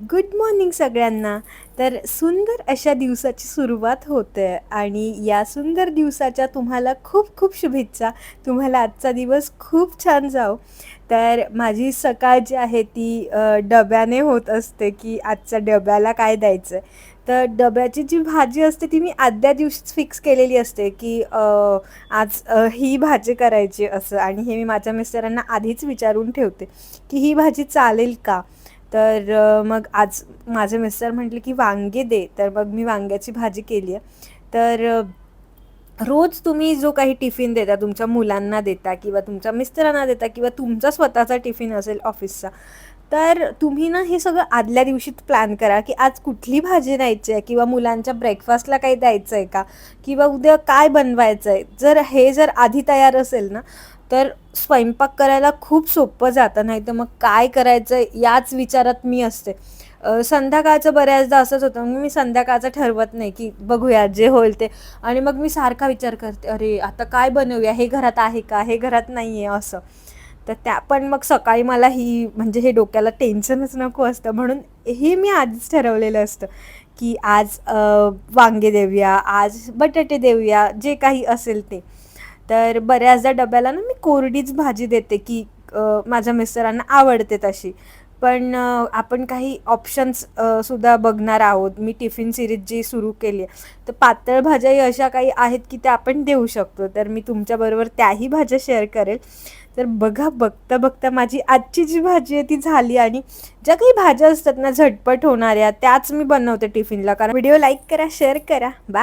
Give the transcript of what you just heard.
Good morning सगळ्यांना. तर सुंदर अशा दिवसाची सुरुवात होते आणि या सुंदर दिवसाच्या तुम्हाला खूप खूप शुभेच्छा. तुम्हाला आजचा दिवस खूप छान जाओ. तर माझी सकाळ जी आहे ती डब्याने होत असते, की आजच्या डब्याला काय द्यायचं आहे. तर डब्याची जी भाजी असते ती मी आदल्या दिवशीच फिक्स केलेली असते, की आज ही भाजी करायची असं, आणि हे मी माझ्या मिस्टरांना आधीच विचारून ठेवते, की ही भाजी चालेल का? तर मग आज माझे मिस्टर म्हटले, की "वांगे दे." तर मग मी वांग्याची भाजी केली आहे. तर रोज तुम्ही जो काही टिफिन देता, तुमच्या मुलांना देता किंवा तुमच्या मिस्टरांना देता किंवा तुमचा स्वतःचा टिफिन असेल ऑफिसचा, तर तुम्ही ना हे सगळं आदल्या दिवशीच प्लॅन करा, की आज कुठली भाजी द्यायची आहे किंवा मुलांच्या ब्रेकफास्टला काही द्यायचं आहे का? किंवा उद्या काय बनवायचं आहे? जर आधी तयार असेल ना, तर स्वयंपाक करायला खूप सोपं जातं. नाहीतर मग काय करायचं याच विचारात मी असते. संध्याकाळचं बऱ्याचदा असंच होतं. मग मी संध्याकाळचं ठरवत नाही, की बघूया जे होईल ते. आणि मग मी सारखा विचार करते, "अरे, आता काय बनवूया? हे घरात आहे का? हे घरात नाही आहे," असं. तर त्या पण मग सकाळी मला म्हणजे हे डोक्याला टेन्शनच नको असतं. म्हणून हे मी आधीच ठरवलेलं असतं, की आज वांगे देऊया, आज बटाटे देऊया, जे काही असेल ते. तर बऱ्याचदा डब्याला ना मी कोरडीच भाजी देते, की माझ्या मिस्टरांना आवडते तशी. पण आपण काही ऑप्शन्स सुद्धा बघणार आहोत. मी टिफिन सीरीज जी सुरू केली आहे, तर पातळ भाज्याही अशा काही आहेत, की त्या आपण देऊ शकतो. तर मी तुमच्याबरोबर त्याही भाज्या शेअर करेल. तर बघा, बघता-बघता माझी आजची जी भाजी आहे ती झाली, आणि ज्या काही भाज्या असतात ना झटपट होणाऱ्या, त्याच मी बनवते टिफिनला. कारण व्हिडिओ लाईक करा, शेअर करा. बाय.